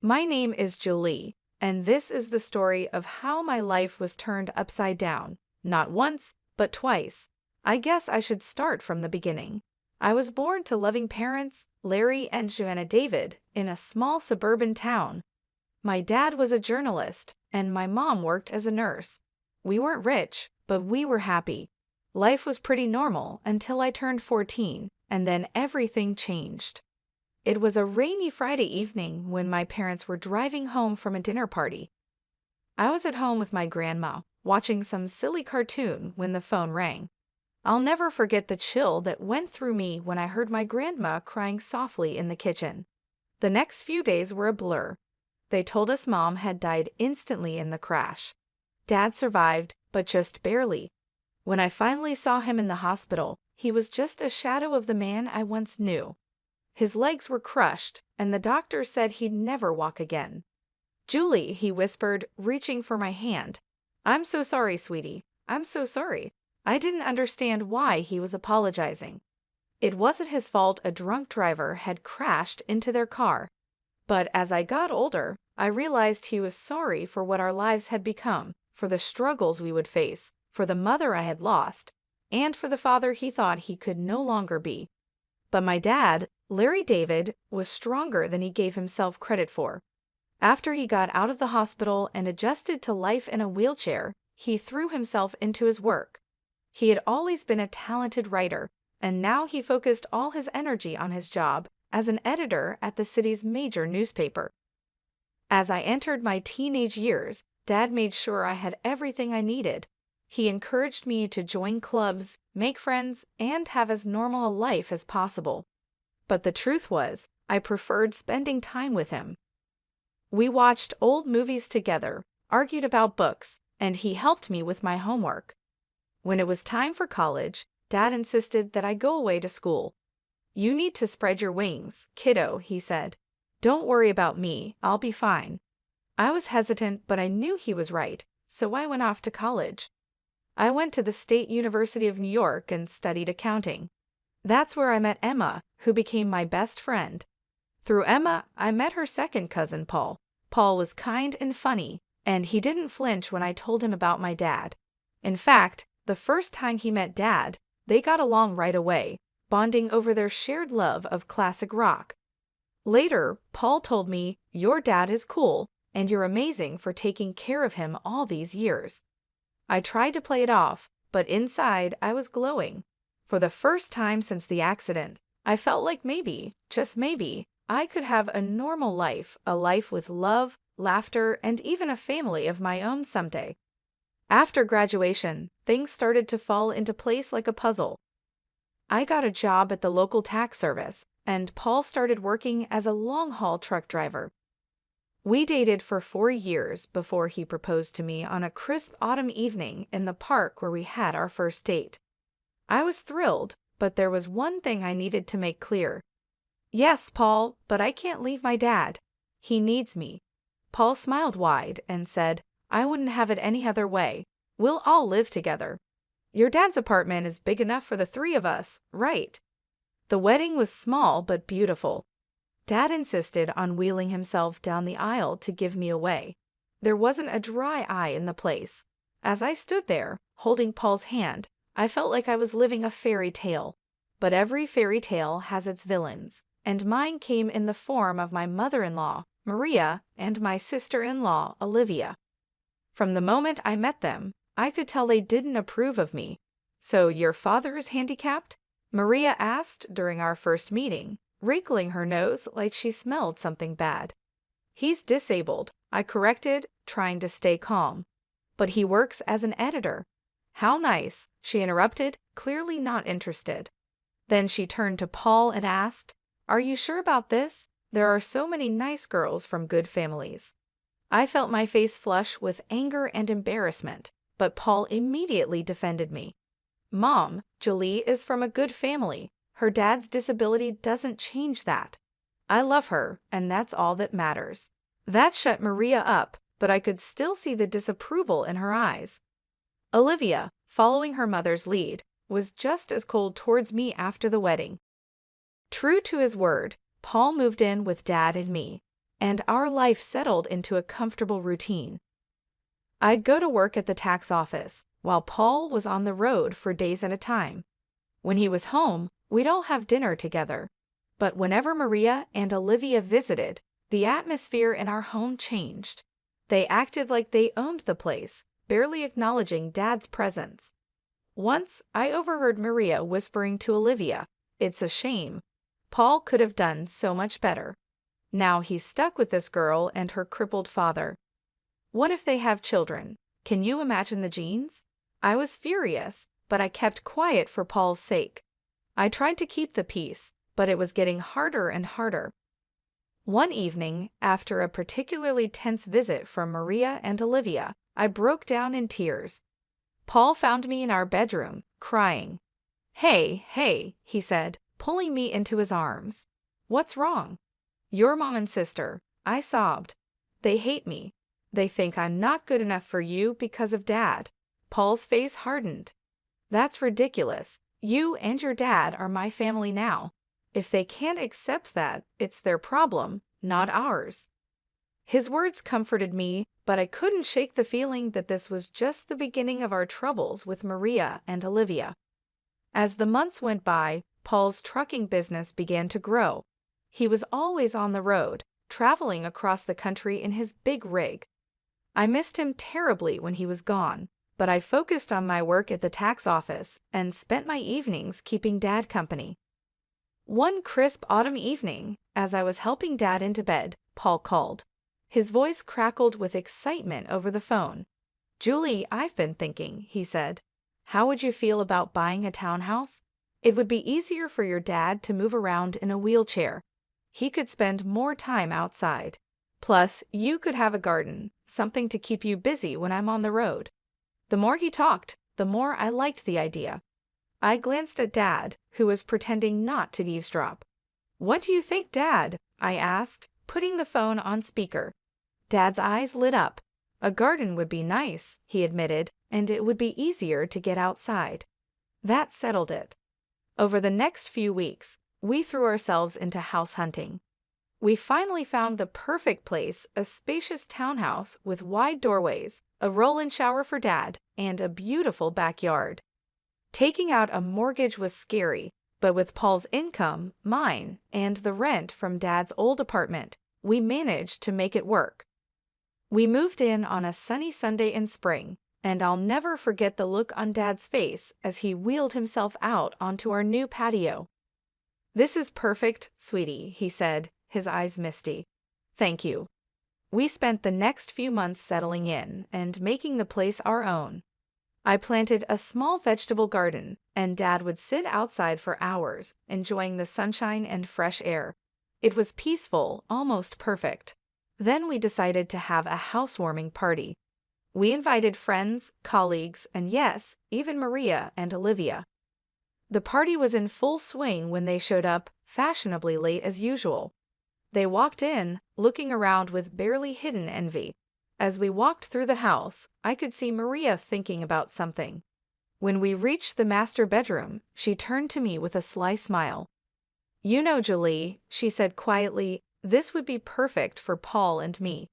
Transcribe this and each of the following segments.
My name is Julie, and this is the story of how my life was turned upside down, not once, but twice. I guess I should start from the beginning. I was born to loving parents, Larry and Joanna David, in a small suburban town. My dad was a journalist, and my mom worked as a nurse. We weren't rich, but we were happy. Life was pretty normal until I turned 14, and then everything changed. It was a rainy Friday evening when my parents were driving home from a dinner party. I was at home with my grandma, watching some silly cartoon when the phone rang. I'll never forget the chill that went through me when I heard my grandma crying softly in the kitchen. The next few days were a blur. They told us Mom had died instantly in the crash. Dad survived, but just barely. When I finally saw him in the hospital, he was just a shadow of the man I once knew. His legs were crushed, and the doctor said he'd never walk again. "Julie," he whispered, reaching for my hand. "I'm so sorry, sweetie. I'm so sorry." I didn't understand why he was apologizing. It wasn't his fault a drunk driver had crashed into their car. But as I got older, I realized he was sorry for what our lives had become, for the struggles we would face, for the mother I had lost, and for the father he thought he could no longer be. But my dad, Larry David, was stronger than he gave himself credit for. After he got out of the hospital and adjusted to life in a wheelchair, he threw himself into his work. He had always been a talented writer, and now he focused all his energy on his job as an editor at the city's major newspaper. As I entered my teenage years, Dad made sure I had everything I needed. He encouraged me to join clubs, make friends, and have as normal a life as possible. But the truth was, I preferred spending time with him. We watched old movies together, argued about books, and he helped me with my homework. When it was time for college, Dad insisted that I go away to school. "You need to spread your wings, kiddo," he said. "Don't worry about me, I'll be fine." I was hesitant, but I knew he was right, so I went off to college. I went to the State University of New York and studied accounting. That's where I met Emma, who became my best friend. Through Emma, I met her second cousin, Paul. Paul was kind and funny, and he didn't flinch when I told him about my dad. In fact, the first time he met Dad, they got along right away, bonding over their shared love of classic rock. Later, Paul told me, "Your dad is cool, and you're amazing for taking care of him all these years." I tried to play it off, but inside I was glowing. For the first time since the accident, I felt like maybe, just maybe, I could have a normal life, a life with love, laughter, and even a family of my own someday. After graduation, things started to fall into place like a puzzle. I got a job at the local tax service, and Paul started working as a long-haul truck driver. We dated for 4 years before he proposed to me on a crisp autumn evening in the park where we had our first date. I was thrilled, but there was one thing I needed to make clear. "Yes, Paul, but I can't leave my dad. He needs me." Paul smiled wide and said, "I wouldn't have it any other way. We'll all live together. Your dad's apartment is big enough for the 3 of us, right?" The wedding was small but beautiful. Dad insisted on wheeling himself down the aisle to give me away. There wasn't a dry eye in the place. As I stood there, holding Paul's hand, I felt like I was living a fairy tale. But every fairy tale has its villains, and mine came in the form of my mother-in-law, Maria, and my sister-in-law, Olivia. From the moment I met them, I could tell they didn't approve of me. "So your father is handicapped?" Maria asked during our first meeting, wrinkling her nose like she smelled something bad. "He's disabled," I corrected, trying to stay calm. "But he works as an editor." "How nice," she interrupted, clearly not interested. Then she turned to Paul and asked, "Are you sure about this? There are so many nice girls from good families." I felt my face flush with anger and embarrassment, but Paul immediately defended me. "Mom, Julie is from a good family. Her dad's disability doesn't change that. I love her, and that's all that matters." That shut Maria up, but I could still see the disapproval in her eyes. Olivia, following her mother's lead, was just as cold towards me after the wedding. True to his word, Paul moved in with Dad and me. and our life settled into a comfortable routine. I'd go to work at the tax office, while Paul was on the road for days at a time. When he was home, we'd all have dinner together. But whenever Maria and Olivia visited, the atmosphere in our home changed. They acted like they owned the place, barely acknowledging Dad's presence. Once, I overheard Maria whispering to Olivia, "It's a shame. Paul could have done so much better. Now he's stuck with this girl and her crippled father. What if they have children? Can you imagine the genes?" I was furious, but I kept quiet for Paul's sake. I tried to keep the peace, but it was getting harder and harder. One evening, after a particularly tense visit from Maria and Olivia, I broke down in tears. Paul found me in our bedroom, crying. Hey, he said, pulling me into his arms. "What's wrong?" "Your mom and sister," I sobbed. "They hate me. They think I'm not good enough for you because of Dad." Paul's face hardened. "That's ridiculous. You and your dad are my family now. If they can't accept that, it's their problem, not ours." His words comforted me, but I couldn't shake the feeling that this was just the beginning of our troubles with Maria and Olivia. As the months went by, Paul's trucking business began to grow. He was always on the road, traveling across the country in his big rig. I missed him terribly when he was gone, but I focused on my work at the tax office and spent my evenings keeping Dad company. One crisp autumn evening, as I was helping Dad into bed, Paul called. His voice crackled with excitement over the phone. "Julie, I've been thinking," he said. "How would you feel about buying a townhouse? It would be easier for your dad to move around in a wheelchair. He could spend more time outside. Plus, you could have a garden, something to keep you busy when I'm on the road." The more he talked, the more I liked the idea. I glanced at Dad, who was pretending not to eavesdrop. "What do you think, Dad?" I asked, putting the phone on speaker. Dad's eyes lit up. "A garden would be nice," he admitted, "and it would be easier to get outside." That settled it. Over the next few weeks, we threw ourselves into house hunting. We finally found the perfect place, a spacious townhouse with wide doorways, a roll-in shower for Dad, and a beautiful backyard. Taking out a mortgage was scary, but with Paul's income, mine, and the rent from Dad's old apartment, we managed to make it work. We moved in on a sunny Sunday in spring, and I'll never forget the look on Dad's face as he wheeled himself out onto our new patio. "This is perfect, sweetie," he said, his eyes misty. "Thank you." We spent the next few months settling in and making the place our own. I planted a small vegetable garden, and Dad would sit outside for hours, enjoying the sunshine and fresh air. It was peaceful, almost perfect. Then we decided to have a housewarming party. We invited friends, colleagues, and yes, even Maria and Olivia. The party was in full swing when they showed up, fashionably late as usual. They walked in, looking around with barely hidden envy. As we walked through the house, I could see Maria thinking about something. When we reached the master bedroom, she turned to me with a sly smile. "You know, Julie," she said quietly, "this would be perfect for Paul and me.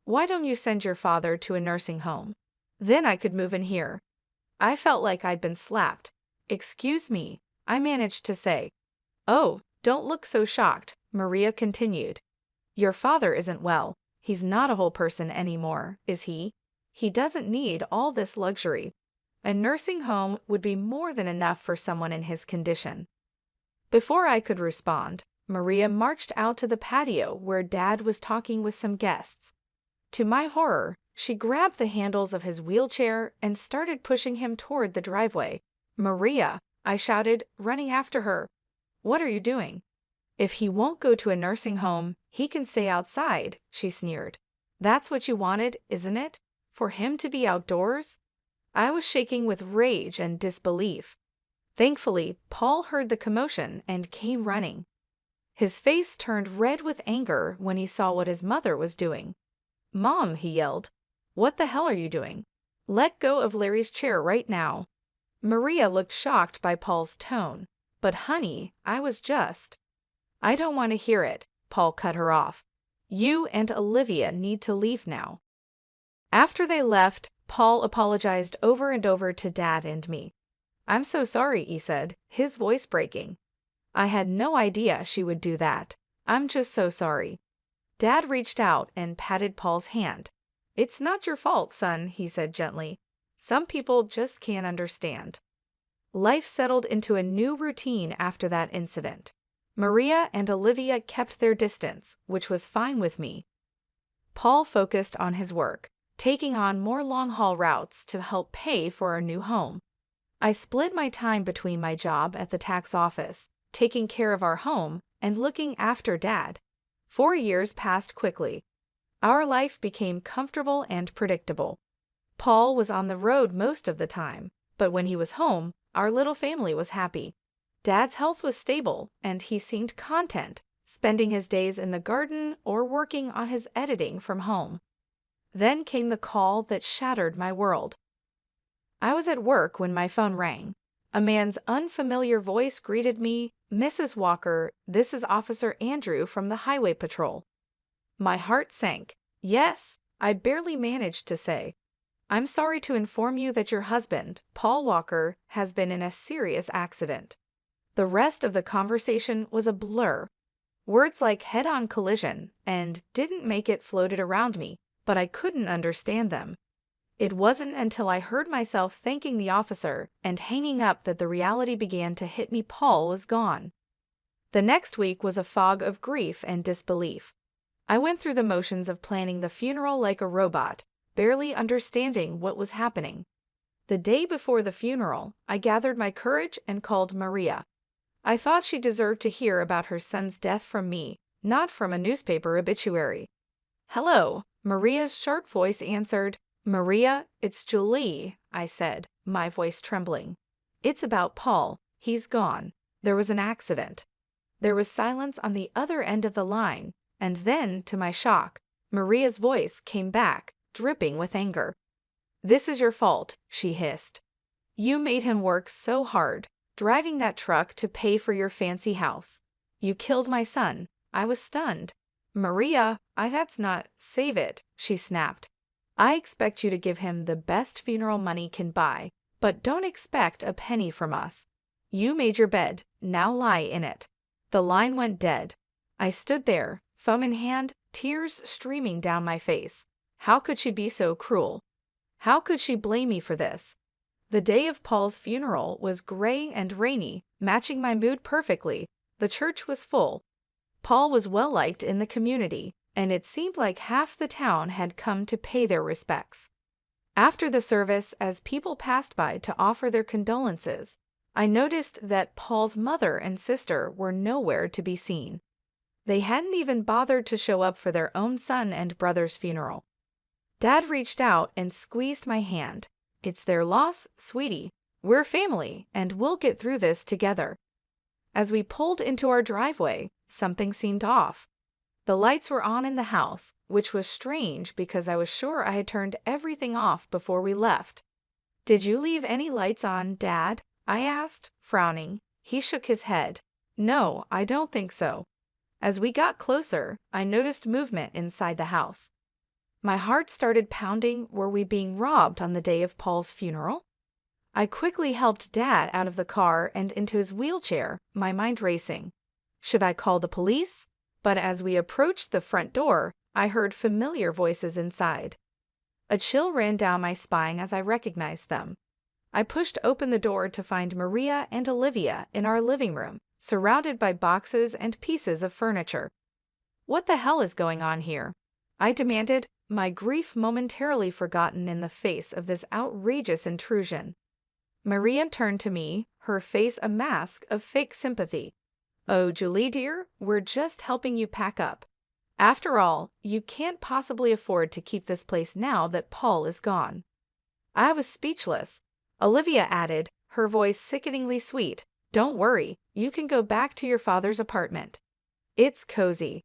Why don't you send your father to a nursing home? Then I could move in here." I felt like I'd been slapped. "Excuse me," I managed to say. "Oh, don't look so shocked," Maria continued. "Your father isn't well. He's not a whole person anymore, is he? He doesn't need all this luxury. A nursing home would be more than enough for someone in his condition." Before I could respond, Maria marched out to the patio where Dad was talking with some guests. To my horror, she grabbed the handles of his wheelchair and started pushing him toward the driveway. "Maria!" I shouted, running after her. "What are you doing?" "If he won't go to a nursing home, he can stay outside," she sneered. "That's what you wanted, isn't it? For him to be outdoors?" I was shaking with rage and disbelief. Thankfully, Paul heard the commotion and came running. His face turned red with anger when he saw what his mother was doing. "Mom," he yelled, "what the hell are you doing? Let go of Larry's chair right now." Maria looked shocked by Paul's tone. "But honey, I was just—" "I don't want to hear it," Paul cut her off. You and Olivia need to leave now." After they left, Paul apologized over and over to Dad and me. "I'm so sorry," he said, his voice breaking. "I had no idea she would do that. I'm just so sorry." Dad reached out and patted Paul's hand. "It's not your fault, son," he said gently. "Some people just can't understand." Life settled into a new routine after that incident. Maria and Olivia kept their distance, which was fine with me. Paul focused on his work, taking on more long-haul routes to help pay for our new home. I split my time between my job at the tax office, taking care of our home, and looking after Dad. 4 years passed quickly. Our life became comfortable and predictable. Paul was on the road most of the time, but when he was home, our little family was happy. Dad's health was stable, and he seemed content, spending his days in the garden or working on his editing from home. Then came the call that shattered my world. I was at work when my phone rang. A man's unfamiliar voice greeted me. "Mrs. Walker, this is Officer Andrew from the Highway Patrol." My heart sank. "Yes," I barely managed to say. "I'm sorry to inform you that your husband, Paul Walker, has been in a serious accident." The rest of the conversation was a blur. Words like head-on collision and "didn't make it" floated around me, but I couldn't understand them. It wasn't until I heard myself thanking the officer and hanging up that the reality began to hit me. Paul was gone. The next week was a fog of grief and disbelief. I went through the motions of planning the funeral like a robot, barely understanding what was happening. The day before the funeral, I gathered my courage and called Maria. I thought she deserved to hear about her son's death from me, not from a newspaper obituary. "Hello," Maria's sharp voice answered. "Maria, it's Julie," I said, my voice trembling. "It's about Paul. He's gone. There was an accident." There was silence on the other end of the line, and then, to my shock, Maria's voice came back, dripping with anger. "This is your fault," she hissed. "You made him work so hard, driving that truck to pay for your fancy house. You killed my son." I was stunned. "Maria, that's not—" "Save it," she snapped. "I expect you to give him the best funeral money can buy, but don't expect a penny from us. You made your bed, now lie in it." The line went dead. I stood there, phone in hand, tears streaming down my face. How could she be so cruel? How could she blame me for this? The day of Paul's funeral was gray and rainy, matching my mood perfectly. The church was full. Paul was well liked in the community, and it seemed like half the town had come to pay their respects. After the service, as people passed by to offer their condolences, I noticed that Paul's mother and sister were nowhere to be seen. They hadn't even bothered to show up for their own son and brother's funeral. Dad reached out and squeezed my hand. "It's their loss, sweetie. We're family, and we'll get through this together." As we pulled into our driveway, something seemed off. The lights were on in the house, which was strange because I was sure I had turned everything off before we left. "Did you leave any lights on, Dad?" I asked, frowning. He shook his head. "No, I don't think so." As we got closer, I noticed movement inside the house. My heart started pounding. Were we being robbed on the day of Paul's funeral? I quickly helped Dad out of the car and into his wheelchair, my mind racing. Should I call the police? But as we approached the front door, I heard familiar voices inside. A chill ran down my spine as I recognized them. I pushed open the door to find Maria and Olivia in our living room, surrounded by boxes and pieces of furniture. "What the hell is going on here?" I demanded, my grief momentarily forgotten in the face of this outrageous intrusion. Maria turned to me, her face a mask of fake sympathy. "Oh, Julie dear, we're just helping you pack up. After all, you can't possibly afford to keep this place now that Paul is gone." I was speechless. Olivia added, her voice sickeningly sweet, "Don't worry, you can go back to your father's apartment. It's cozy."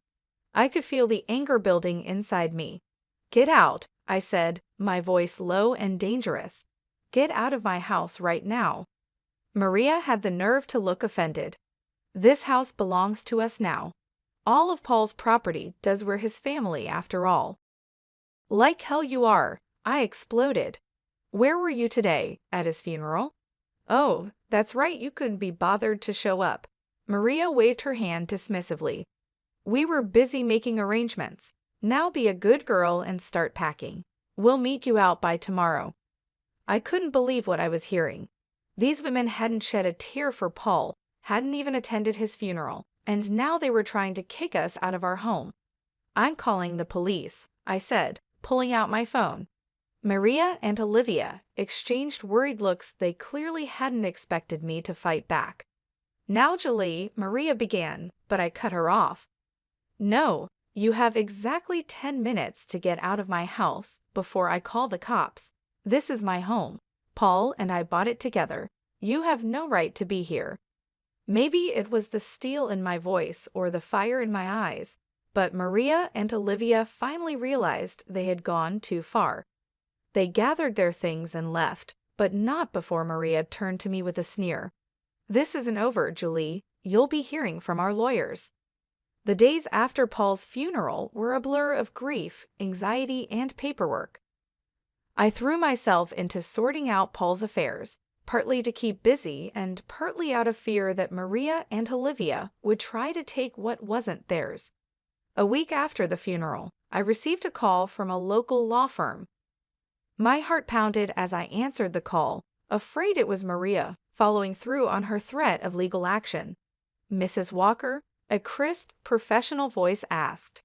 I could feel the anger building inside me. "Get out," I said, my voice low and dangerous. "Get out of my house right now." Maria had the nerve to look offended. "This house belongs to us now." All of Paul's property does we're his family after all. Like hell you are, I exploded. Where were you today? At his funeral? Oh, that's right, you couldn't be bothered to show up. Maria waved her hand dismissively. We were busy making arrangements. Now be a good girl and start packing. We'll meet you out by tomorrow. I couldn't believe what I was hearing. These women hadn't shed a tear for Paul, hadn't even attended his funeral, and now they were trying to kick us out of our home. I'm calling the police, I said, pulling out my phone. Maria and Olivia exchanged worried looks. They clearly hadn't expected me to fight back. Now, Julie, Maria began, but I cut her off. No, you have exactly 10 minutes to get out of my house before I call the cops. This is my home. Paul and I bought it together. You have no right to be here. Maybe it was the steel in my voice or the fire in my eyes, but Maria and Olivia finally realized they had gone too far. They gathered their things and left, but not before Maria turned to me with a sneer. This isn't over, Julie. You'll be hearing from our lawyers. The days after Paul's funeral were a blur of grief, anxiety, and paperwork. I threw myself into sorting out Paul's affairs, partly to keep busy and partly out of fear that Maria and Olivia would try to take what wasn't theirs. A week after the funeral, I received a call from a local law firm. My heart pounded as I answered the call, afraid it was Maria, following through on her threat of legal action. Mrs. Walker, a crisp, professional voice asked.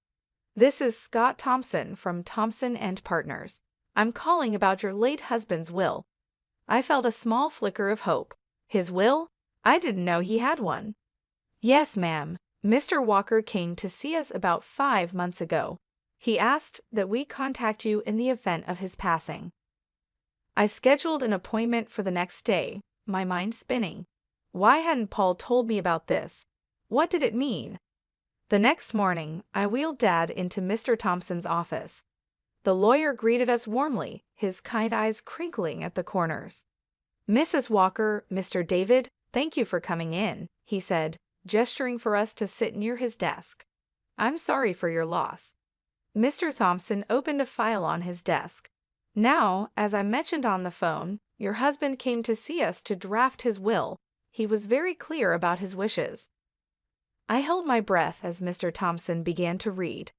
This is Scott Thompson from Thompson and Partners. I'm calling about your late husband's will. I felt a small flicker of hope. His will? I didn't know he had one. Yes, ma'am. Mr. Walker came to see us about 5 months ago. He asked that we contact you in the event of his passing. I scheduled an appointment for the next day, my mind spinning. Why hadn't Paul told me about this? What did it mean? The next morning, I wheeled Dad into Mr. Thompson's office. The lawyer greeted us warmly, his kind eyes crinkling at the corners. Mrs. Walker, Mr. David, thank you for coming in, he said, gesturing for us to sit near his desk. I'm sorry for your loss. Mr. Thompson opened a file on his desk. Now, as I mentioned on the phone, your husband came to see us to draft his will. He was very clear about his wishes. I held my breath as Mr. Thompson began to read.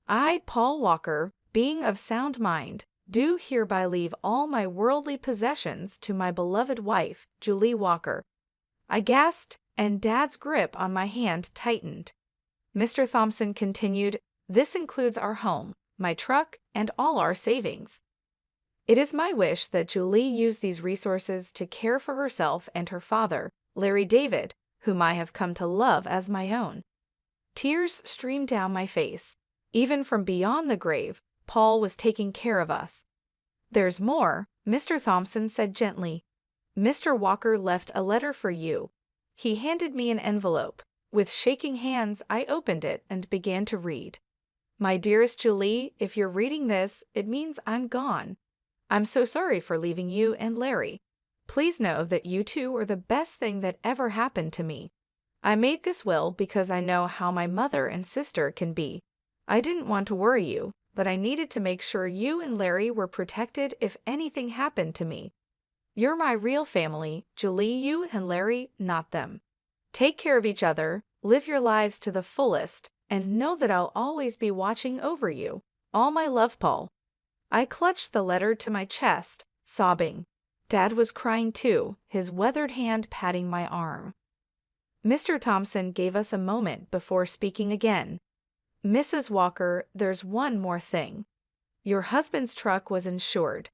I, Paul Walker, being of sound mind, do hereby leave all my worldly possessions to my beloved wife, Julie Walker. I gasped, and Dad's grip on my hand tightened. Mr. Thompson continued, this includes our home, my truck, and all our savings. It is my wish that Julie use these resources to care for herself and her father, Larry David, whom I have come to love as my own. Tears streamed down my face. Even from beyond the grave, Paul was taking care of us. There's more, Mr. Thompson said gently. Mr. Walker left a letter for you. He handed me an envelope. With shaking hands, I opened it and began to read. My dearest Julie, if you're reading this, it means I'm gone. I'm so sorry for leaving you and Larry. Please know that you two are the best thing that ever happened to me. I made this will because I know how my mother and sister can be. I didn't want to worry you, but I needed to make sure you and Larry were protected if anything happened to me. You're my real family, Julie, you and Larry, not them. Take care of each other, live your lives to the fullest, and know that I'll always be watching over you. All my love, Paul. I clutched the letter to my chest, sobbing. Dad was crying too, his weathered hand patting my arm. Mr. Thompson gave us a moment before speaking again. Mrs. Walker, there's one more thing. Your husband's truck was insured.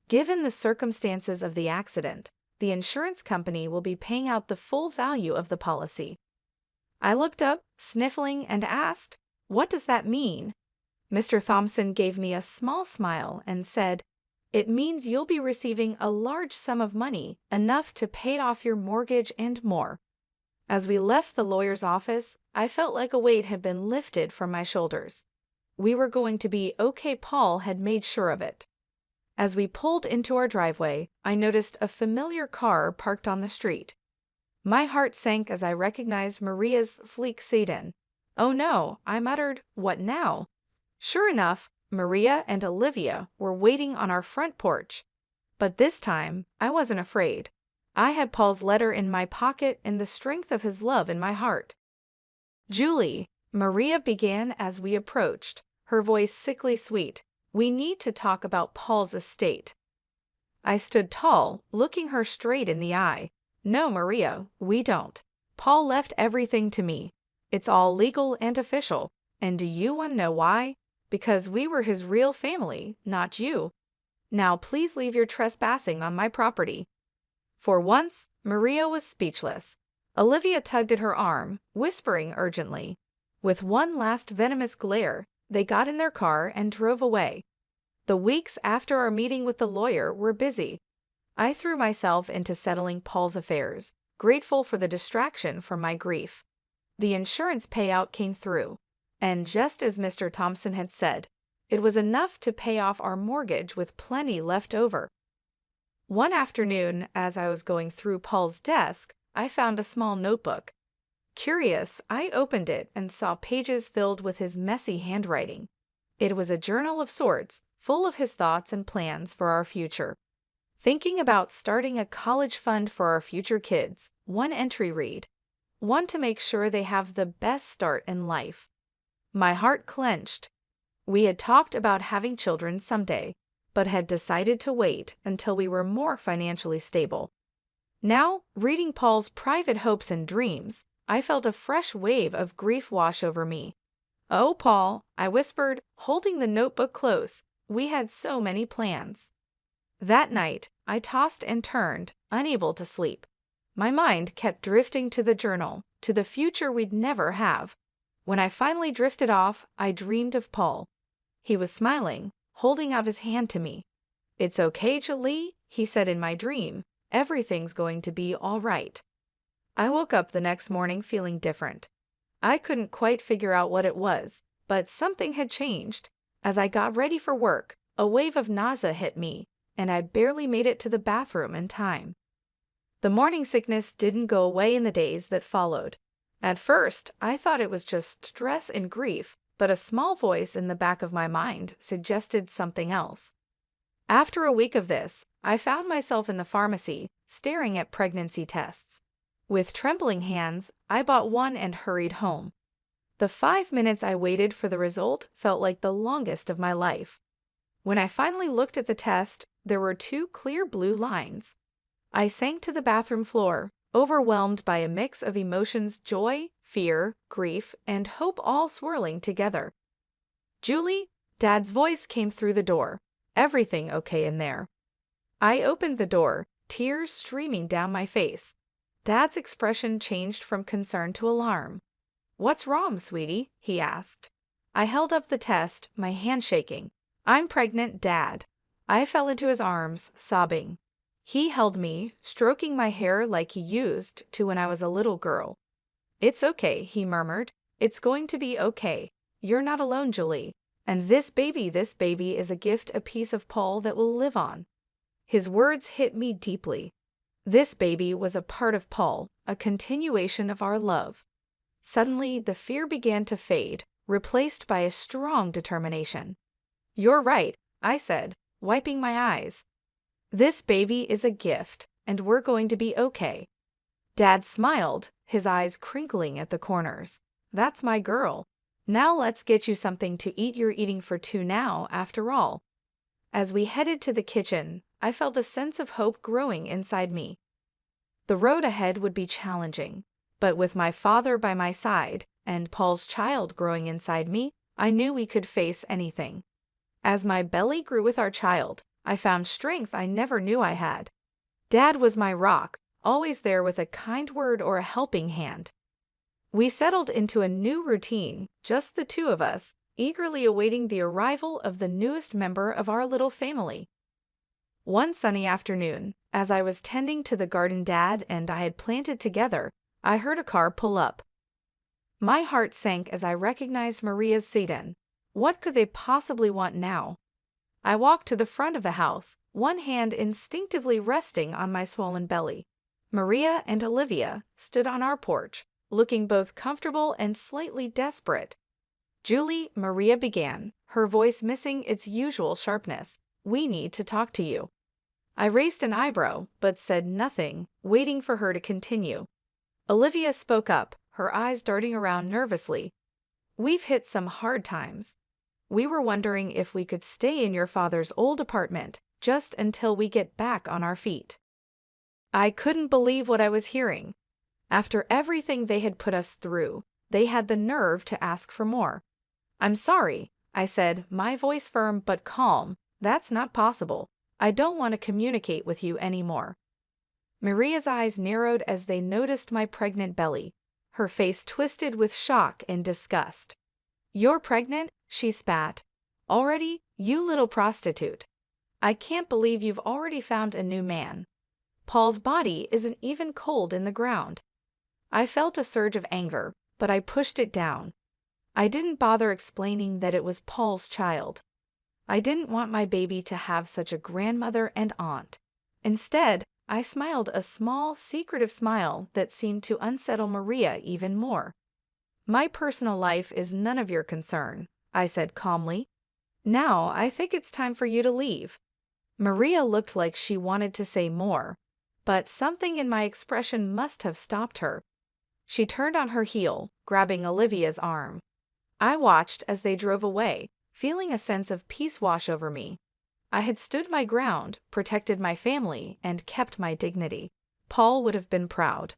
Given the circumstances of the accident, the insurance company will be paying out the full value of the policy. I looked up, sniffling, and asked, what does that mean? Mr. Thompson gave me a small smile and said, it means you'll be receiving a large sum of money, enough to pay off your mortgage and more. As we left the lawyer's office, I felt like a weight had been lifted from my shoulders. We were going to be okay. Paul had made sure of it. As we pulled into our driveway, I noticed a familiar car parked on the street. My heart sank as I recognized Maria's sleek sedan. "Oh no," I muttered, "what now?" Sure enough, Maria and Olivia were waiting on our front porch. But this time, I wasn't afraid. I had Paul's letter in my pocket and the strength of his love in my heart. "Julie," Maria began as we approached, her voice sickly sweet, "we need to talk about Paul's estate." I stood tall, looking her straight in the eye. "No, Maria, we don't. Paul left everything to me. It's all legal and official. And do you want to know why? Because we were his real family, not you. Now please leave your trespassing on my property." For once, Maria was speechless. Olivia tugged at her arm, whispering urgently. With one last venomous glare, they got in their car and drove away. The weeks after our meeting with the lawyer were busy. I threw myself into settling Paul's affairs, grateful for the distraction from my grief. The insurance payout came through, and just as Mr. Thompson had said, it was enough to pay off our mortgage with plenty left over. One afternoon, as I was going through Paul's desk, I found a small notebook. Curious, I opened it and saw pages filled with his messy handwriting. It was a journal of sorts, full of his thoughts and plans for our future. Thinking about starting a college fund for our future kids, one entry read, "Want to make sure they have the best start in life." My heart clenched. We had talked about having children someday, but had decided to wait until we were more financially stable. Now, reading Paul's private hopes and dreams, I felt a fresh wave of grief wash over me. "Oh, Paul," I whispered, holding the notebook close, "we had so many plans." That night, I tossed and turned, unable to sleep. My mind kept drifting to the journal, to the future we'd never have. When I finally drifted off, I dreamed of Paul. He was smiling, holding out his hand to me. "It's okay, Julie," he said in my dream. "Everything's going to be all right." I woke up the next morning feeling different. I couldn't quite figure out what it was, but something had changed. As I got ready for work, a wave of nausea hit me, and I barely made it to the bathroom in time. The morning sickness didn't go away in the days that followed. At first, I thought it was just stress and grief, but a small voice in the back of my mind suggested something else. After a week of this, I found myself in the pharmacy, staring at pregnancy tests. With trembling hands, I bought one and hurried home. The 5 minutes I waited for the result felt like the longest of my life. When I finally looked at the test, there were 2 clear blue lines. I sank to the bathroom floor, overwhelmed by a mix of emotions: joy, fear, grief, and hope all swirling together. "Julie," Dad's voice came through the door. "Everything okay in there?" I opened the door, tears streaming down my face. Dad's expression changed from concern to alarm. "What's wrong, sweetie?" he asked. I held up the test, my hand shaking. "I'm pregnant, Dad." I fell into his arms, sobbing. He held me, stroking my hair like he used to when I was a little girl. "It's okay," he murmured. "It's going to be okay. You're not alone, Julie. And this baby is a gift, a piece of Paul that will live on." His words hit me deeply. This baby was a part of Paul, a continuation of our love. Suddenly, the fear began to fade, replaced by a strong determination. "You're right," I said, wiping my eyes. "This baby is a gift, and we're going to be okay." Dad smiled, his eyes crinkling at the corners. "That's my girl. Now let's get you something to eat. You're eating for 2 now, after all." As we headed to the kitchen, I felt a sense of hope growing inside me. The road ahead would be challenging, but with my father by my side and Paul's child growing inside me, I knew we could face anything. As my belly grew with our child, I found strength I never knew I had. Dad was my rock, always there with a kind word or a helping hand. We settled into a new routine, just the 2 of us, eagerly awaiting the arrival of the newest member of our little family. One sunny afternoon, as I was tending to the garden Dad and I had planted together, I heard a car pull up. My heart sank as I recognized Maria's sedan. What could they possibly want now? I walked to the front of the house, one hand instinctively resting on my swollen belly. Maria and Olivia stood on our porch, looking both comfortable and slightly desperate. "Julie," Maria began, her voice missing its usual sharpness, "we need to talk to you." I raised an eyebrow, but said nothing, waiting for her to continue. Olivia spoke up, her eyes darting around nervously. "We've hit some hard times. We were wondering if we could stay in your father's old apartment, just until we get back on our feet." I couldn't believe what I was hearing. After everything they had put us through, they had the nerve to ask for more. "I'm sorry," I said, my voice firm but calm. "That's not possible. I don't want to communicate with you anymore." Maria's eyes narrowed as they noticed my pregnant belly. Her face twisted with shock and disgust. "You're pregnant?" she spat. "Already? You little prostitute. I can't believe you've already found a new man. Paul's body isn't even cold in the ground." I felt a surge of anger, but I pushed it down. I didn't bother explaining that it was Paul's child. I didn't want my baby to have such a grandmother and aunt. Instead, I smiled a small, secretive smile that seemed to unsettle Maria even more. "My personal life is none of your concern," I said calmly. "Now I think it's time for you to leave." Maria looked like she wanted to say more, but something in my expression must have stopped her. She turned on her heel, grabbing Olivia's arm. I watched as they drove away, feeling a sense of peace wash over me. I had stood my ground, protected my family, and kept my dignity. Paul would have been proud.